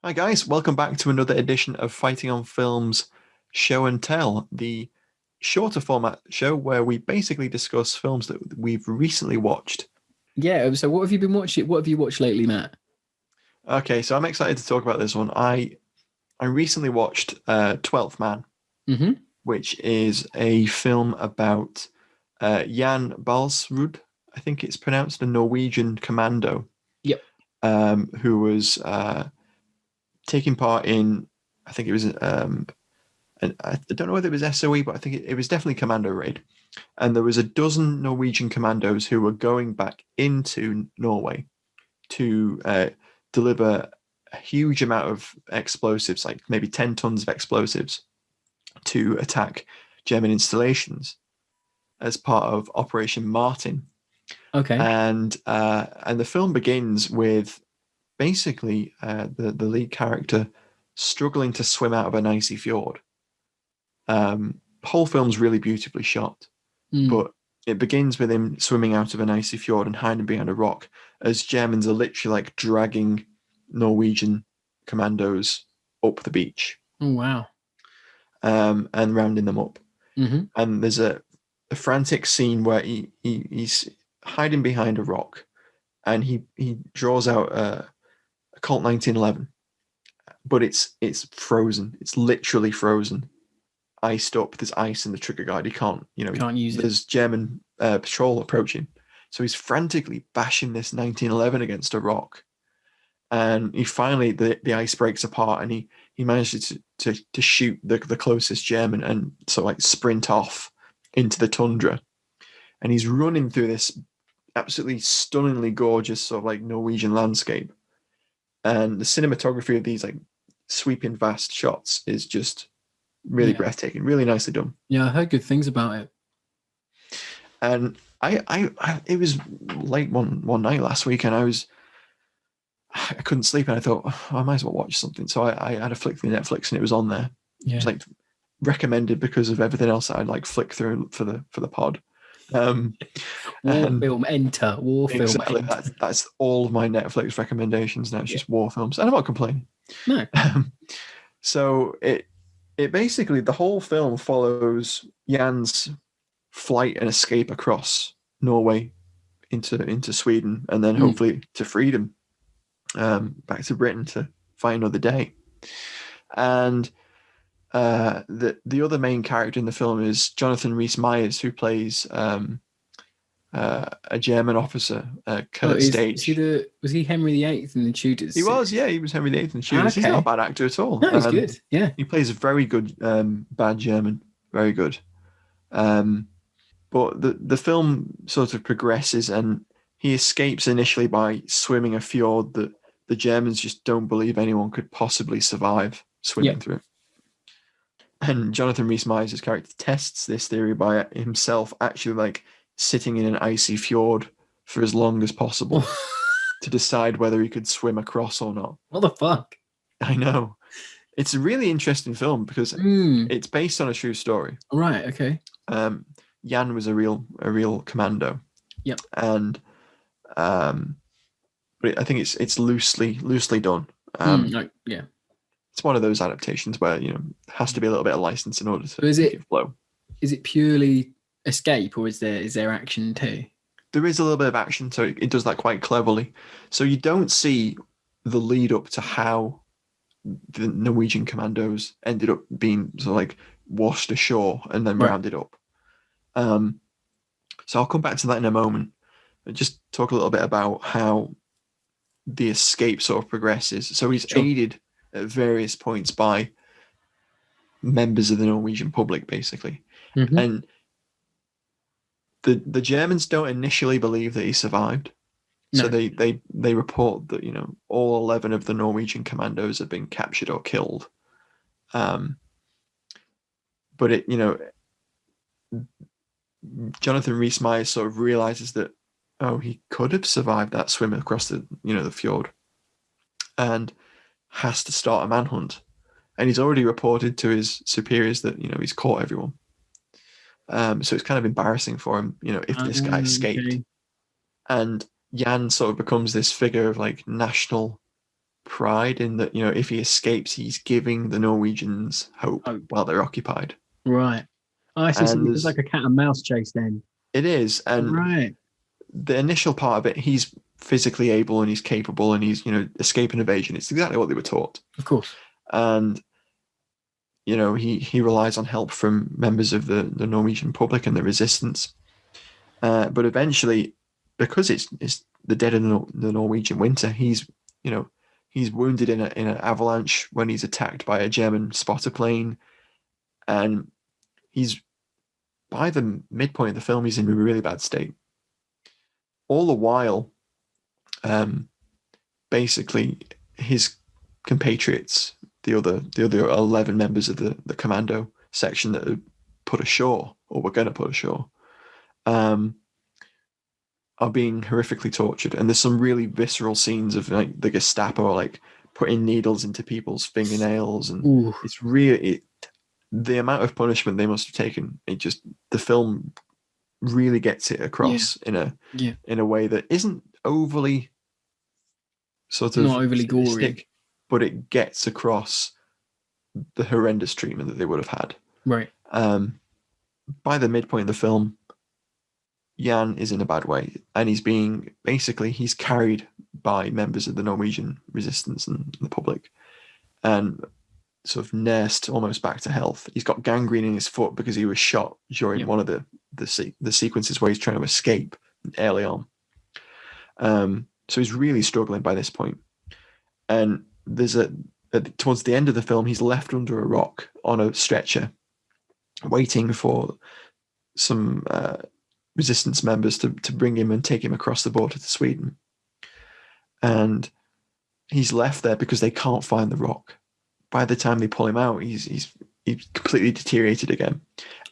Hi guys, welcome back to another edition of Fighting on Film's Show and Tell, the shorter format show where we basically discuss films that we've recently watched. Yeah, so what have you been watching? What have you watched lately, Matt? Okay, so I'm excited to talk about this one. I recently watched 12th Man, Mm-hmm. which is a film about Jan Balsrud, I think it's pronounced, a Norwegian commando, Yep. who was taking part in, I think it was and I don't know whether it was SOE, but I think it was definitely Commando Raid. And there was a dozen Norwegian commandos who were going back into Norway to deliver a huge amount of explosives, like maybe 10 tons of explosives, to attack German installations as part of Operation Martin. Okay. And the film begins with basically the lead character struggling to swim out of an icy fjord. The whole film's really beautifully shot, Mm. but it begins with him swimming out of an icy fjord and hiding behind a rock as Germans are literally like dragging Norwegian commandos up the beach, Oh wow. and rounding them up. Mm-hmm. And there's a frantic scene where he's hiding behind a rock and he draws out a Colt 1911, but it's frozen. It's literally frozen, iced up. There's ice in the trigger guard. He can't, Can't use it. there's German patrol approaching. So he's frantically bashing this 1911 against a rock. And he finally, the ice breaks apart and he manages to shoot the closest German and sort of like sprint off into the tundra. And he's running through this absolutely stunningly gorgeous sort of like Norwegian landscape. And the cinematography of these like sweeping vast shots is just really Yeah. breathtaking, really nicely done. Yeah, I heard good things about it. And it was late one night last week, and I couldn't sleep, and I thought, oh, I might as well watch something. So I had a flick through Netflix, and it was on there. It Yeah. was like recommended because of everything else that I'd like flick through for the pod. Um, War and film enter. War film exactly enter. that's all of my Netflix recommendations now. It's Yeah. just war films, and I'm not complaining. No. Um, so it basically the whole film follows Jan's flight and escape across Norway into Sweden and then Mm. hopefully to freedom, back to Britain to fight another day. And the other main character in the film is Jonathan Rhys Meyers, who plays a German officer, Oh, Kurt is he Stage. was he Henry VIII in the Tudors He was, series? yeah, he was Henry VIII in the Ah, Tudors. He's not a okay. bad actor at all. No, he's good. Yeah. He plays a very good bad German, very good. Um, but the film sort of progresses, and he escapes initially by swimming a fjord that the Germans just don't believe anyone could possibly survive swimming Yep. through. And Jonathan Rhys Meyers' character tests this theory by himself actually like sitting in an icy fjord for as long as possible to decide whether he could swim across or not. What the fuck? I know. It's a really interesting film because Mm. it's based on a true story. Right. Okay. Um, Jan was a real commando, Yep. and but I think it's loosely done. Yeah. It's one of those adaptations where it has to be a little bit of license in order to So is make it it flow. is it purely escape, or is there action too? There is a little bit of action, so it does that quite cleverly. So you don't see the lead up to how the Norwegian commandos ended up being sort of like washed ashore and then Right. rounded up. Um, so I'll come back to that in a moment. And just talk a little bit about how the escape sort of progresses. So he's Sure. aided at various points by members of the Norwegian public, basically. Mm-hmm. And the Germans don't initially believe that he survived. So No. they report that all 11 of the Norwegian commandos have been captured or killed. But Jonathan Rhys Meyers sort of realizes that he could have survived that swim across the fjord, and has to start a manhunt. And he's already reported to his superiors that he's caught everyone. So it's kind of embarrassing for him, if this guy escaped. Okay. And Jan sort of becomes this figure of like national pride in that, if he escapes, he's giving the Norwegians hope Oh, while they're occupied. right. Oh, I see. So And it's like a cat and mouse chase then. it is. And Right. the initial part of it, he's physically able and he's capable and he's, escape and evasion. It's exactly what they were taught. Of course. And, he relies on help from members of the Norwegian public and the resistance. But eventually, because it's the dead of the Norwegian winter, he's wounded in an avalanche when he's attacked by a German spotter plane, and he's by the midpoint of the film he's in a really bad state. All the while, basically his compatriots, the other 11 members of the commando section that are put ashore or were going to put ashore, are being horrifically tortured, and there's some really visceral scenes of like the Gestapo like putting needles into people's fingernails, and Ooh. it's really the amount of punishment they must have taken. The film really gets it across in a way that isn't overly sort of Not overly gory, sadistic, but it gets across the horrendous treatment that they would have had. right? By the midpoint of the film, Jan is in a bad way, and he's carried by members of the Norwegian resistance and the public, and sort of nursed almost back to health. He's got gangrene in his foot because he was shot during one of the sequences where he's trying to escape early on. So he's really struggling by this point. And there's towards the end of the film, he's left under a rock on a stretcher, waiting for some resistance members to bring him and take him across the border to Sweden. And he's left there because they can't find the rock. By the time they pull him out, he's completely deteriorated again.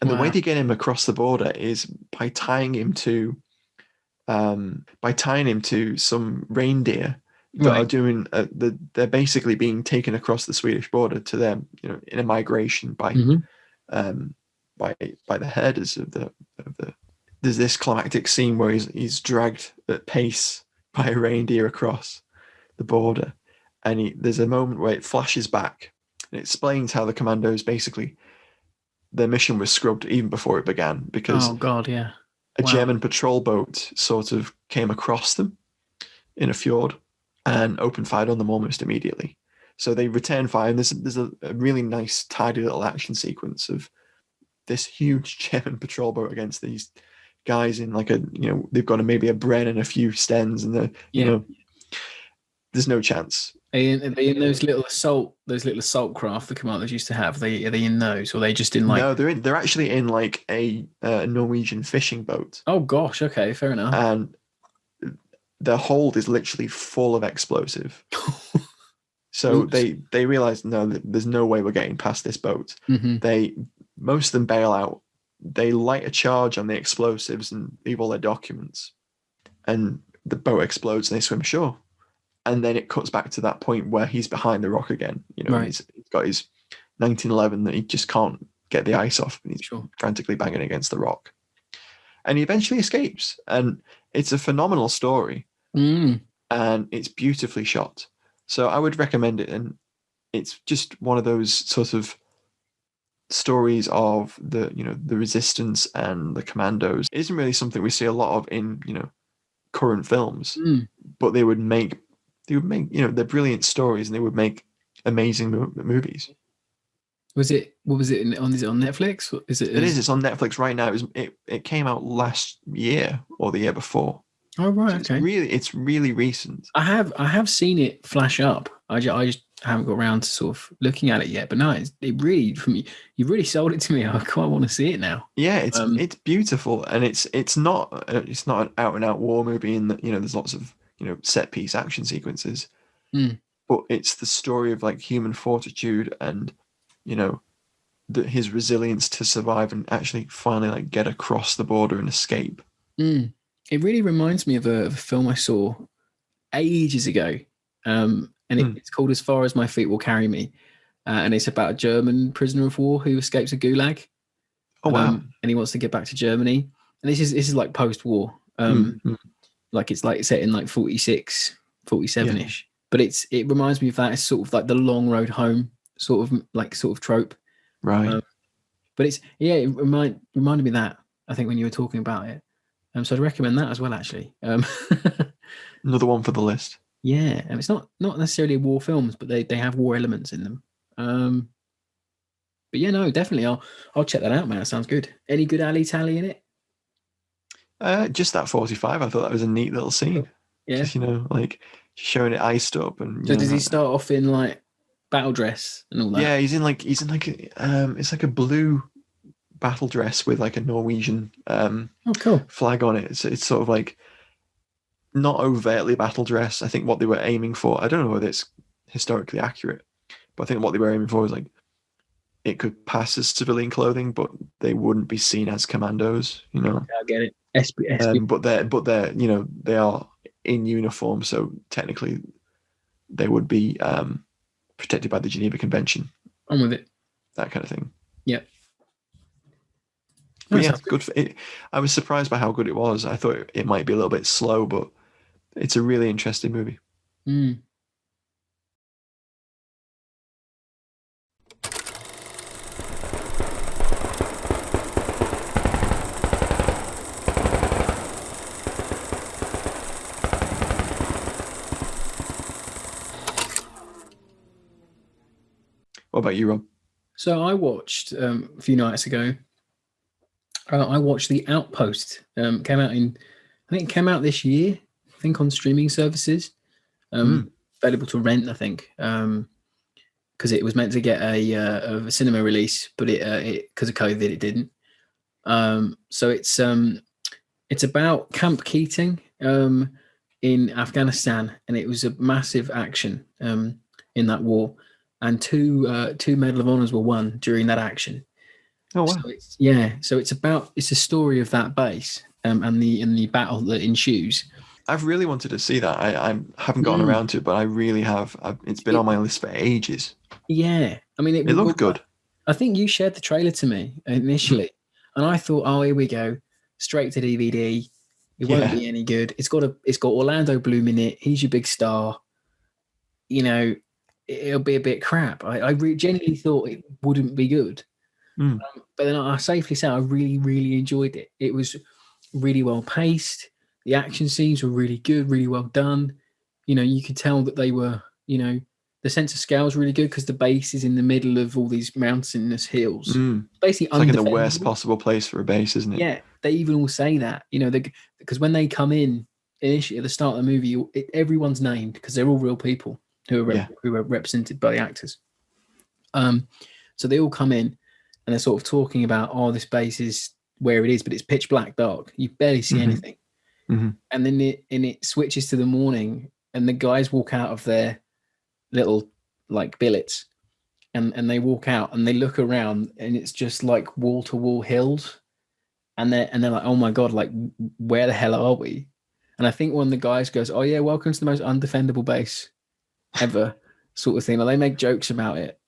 And the way they get him across the border is by tying him to some reindeer that are doing. They're basically being taken across the Swedish border to them, in a migration by the herders of the. There's this climactic scene where he's dragged at pace by a reindeer across the border, and there's a moment where it flashes back and it explains how the commandos basically their mission was scrubbed even before it began because a German patrol boat sort of came across them in a fjord and opened fire on them almost immediately. So they returned fire, and there's a really nice, tidy little action sequence of this huge German patrol boat against these guys in like they've got maybe a Bren and a few Stens, and there's no chance. Are they in those little assault craft the commanders used to have? Are they in those, or are they just in like? No, they're actually in like a Norwegian fishing boat. Oh gosh, okay, fair enough. And the hold is literally full of explosive. So they realize there's no way we're getting past this boat. Mm-hmm. Most of them bail out. They light a charge on the explosives and leave all their documents, and the boat explodes and they swim ashore. And then it cuts back to that point where he's behind the rock again. He's got his 1911 that he just can't get the ice off, and he's frantically banging against the rock. And he eventually escapes, and it's a phenomenal story, and it's beautifully shot. So I would recommend it, and it's just one of those sort of stories of the resistance and the commandos. It isn't really something we see a lot of in current films, but they would make they're brilliant stories, and they would make amazing movies. What was it on Netflix? It is. It's on Netflix right now. It came out last year or the year before. Oh right, so it's really recent. I have seen it flash up. I just haven't got around to sort of looking at it yet. But no, it really, for me, you really sold it to me. I quite want to see it now. Yeah, it's beautiful, and it's not an out and out war movie. In that there's lots of set piece action sequences, but it's the story of like human fortitude and his resilience to survive and actually finally like get across the border and escape. It really reminds me of a film I saw ages ago, and it's called As Far As My Feet Will Carry Me, and it's about a German prisoner of war who escapes a gulag. Oh wow! And he wants to get back to Germany, and this is like post-war, like it's like set in like 46, 47-ish. but it reminds me of that. It's sort of like the long road home sort of trope. Right. But it reminded me of that, I think, when you were talking about it. So I'd recommend that as well, actually. Another one for the list. Yeah, and it's not necessarily war films, but they have war elements in them. But yeah, no, definitely, I'll check that out, man. It sounds good. Any good Ali Tally in it? Just that 45. I thought that was a neat little scene. Yeah. Just like showing it iced up, and So does he start off in like battle dress and all that? Yeah, he's in like it's like a blue battle dress with like a Norwegian Oh, cool. flag on it. It's sort of like not overtly battle dress. I think what they were aiming for, I don't know whether it's historically accurate, but I think what they were aiming for was like it could pass as civilian clothing, but they wouldn't be seen as commandos, I get it. But they're they are in uniform, so technically they would be protected by the Geneva Convention. I'm with it. That kind of thing. Yep. But yeah, good. I was surprised by how good it was. I thought it might be a little bit slow, but it's a really interesting movie. Mm. What about you, Rob? So I watched a few nights ago. I watched The Outpost. I think it came out this year. I think on streaming services, available to rent. I think because it was meant to get a cinema release, but it because of COVID it didn't. So it's about Camp Keating in Afghanistan, and it was a massive action in that war, and two Medal of Honors were won during that action. Oh wow! So it's a story of that base and the battle that ensues. I've really wanted to see that. I haven't gotten around to it, but I really have. It's been on my list for ages. Yeah, I mean, it looked good. I think you shared the trailer to me initially, and I thought, oh, here we go, straight to DVD. It won't be any good. It's got Orlando Bloom in it. He's your big star. It'll be a bit crap. I genuinely thought it wouldn't be good. But then I safely say I really, really enjoyed it. It was really well paced. The action scenes were really good, really well done. You could tell that they were, the sense of scale is really good because the base is in the middle of all these mountainous hills. Basically, it's like in the worst possible place for a base, isn't it? Yeah, they even all say that. Because when they come in initially at the start of the movie, everyone's named because they're all real people who are represented by the actors. So they all come in. And they're sort of talking about, oh, this base is where it is, but it's pitch black dark. You barely see anything. And then it switches to the morning, and the guys walk out of their little like billets, and they walk out and they look around, and it's just like wall to wall hills, and they're like, oh my god, like where the hell are we? And I think one of the guys goes, oh yeah, welcome to the most undefendable base ever, sort of thing. Like they make jokes about it.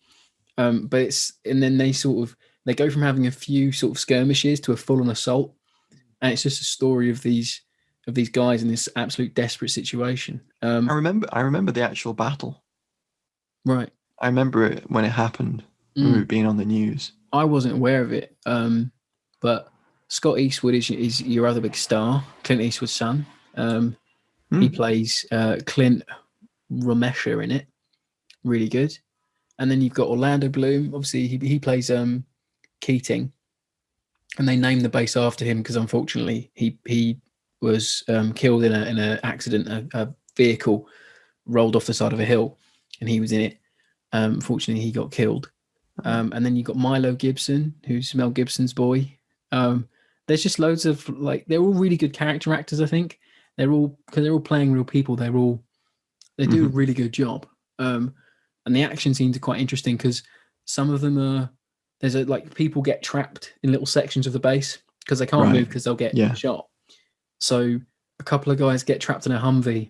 But and then they go from having a few sort of skirmishes to a full-on assault, and it's just a story of these guys in this absolute desperate situation. I remember the actual battle. Right. I remember it when it happened. Remember it being on the news. I wasn't aware of it, but Scott Eastwood is your other big star, Clint Eastwood's son. He plays Clint Romesha in it. Really good. And then you've got Orlando Bloom. Obviously, he plays Keating, and they named the base after him because unfortunately he was killed in an accident. A vehicle rolled off the side of a hill, and he was in it. Fortunately, he got killed. And then you've got Milo Gibson, who's Mel Gibson's boy. There's just loads of they're all really good character actors. I think they're all playing real people. They do a really good job. And the action scenes are quite interesting because some of them are people get trapped in little sections of the base because they can't move because they'll get shot. So a couple of guys get trapped in a Humvee,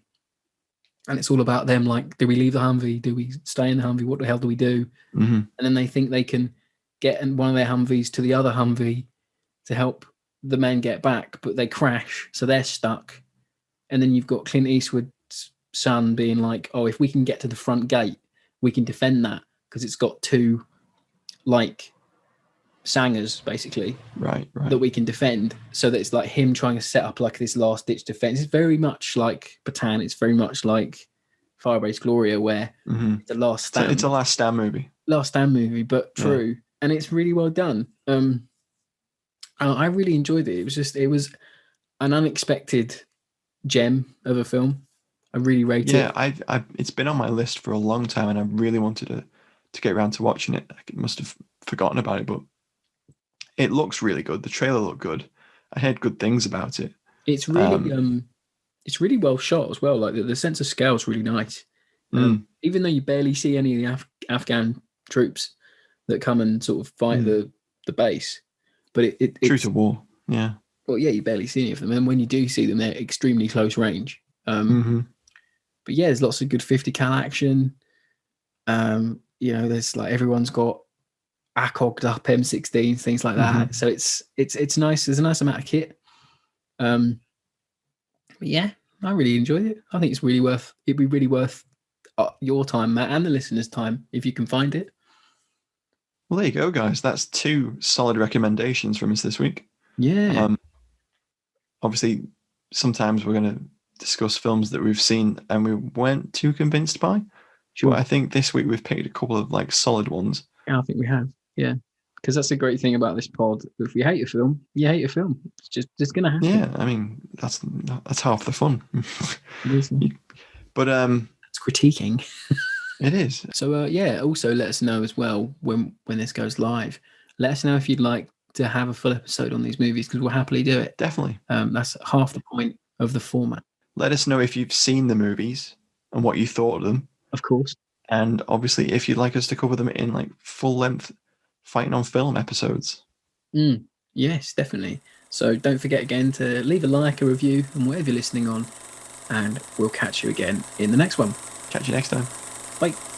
and it's all about them. Like, do we leave the Humvee? Do we stay in the Humvee? What the hell do we do? And then they think they can get in one of their Humvees to the other Humvee to help the men get back, but they crash, so they're stuck. And then you've got Clint Eastwood's son being like, oh, if we can get to the front gate, we can defend that because it's got two like sangers basically Right. that we can defend. So that it's like him trying to set up like this last ditch defense. It's very much like Bataan. It's very much like Firebase Gloria, where the last stand. It's a last stand movie. Last stand movie, but true, and it's really well done. I really enjoyed it. It was an unexpected gem of a film. I really rate it. Yeah, it's been on my list for a long time, and I really wanted to get around to watching it. I must have forgotten about it, but it looks really good. The trailer looked good. I heard good things about it. It's really well shot as well. Like the sense of scale is really nice. Even though you barely see any of the Afghan troops that come and sort of fight the base, but it's true to war. Yeah. Well, yeah, you barely see any of them, and when you do see them, they're extremely close range. But yeah, there's lots of good 50 cal action. There's like everyone's got ACOG'd up M16s, things like that. So it's nice. There's a nice amount of kit. But yeah, I really enjoyed it. I think it'd be really worth your time, Matt, and the listeners' time if you can find it. Well, there you go, guys. That's 2 solid recommendations from us this week. Yeah. Obviously, sometimes we're going to discuss films that we've seen and we weren't too convinced by. Sure. But I think this week we've picked a couple of like solid ones. Yeah, I think we have. Yeah. Because that's the great thing about this pod. If you hate a film, you hate a film. It's just going to happen. Yeah, I mean, that's half the fun. But it's critiquing. It is. So also let us know as well when this goes live. Let us know if you'd like to have a full episode on these movies, because we'll happily do it. Definitely. That's half the point of the format. Let us know if you've seen the movies and what you thought of them. Of course. And obviously, if you'd like us to cover them in like full length Fighting on Film episodes. Yes, definitely. So don't forget again to leave a like, a review, and whatever you're listening on. And we'll catch you again in the next one. Catch you next time. Bye.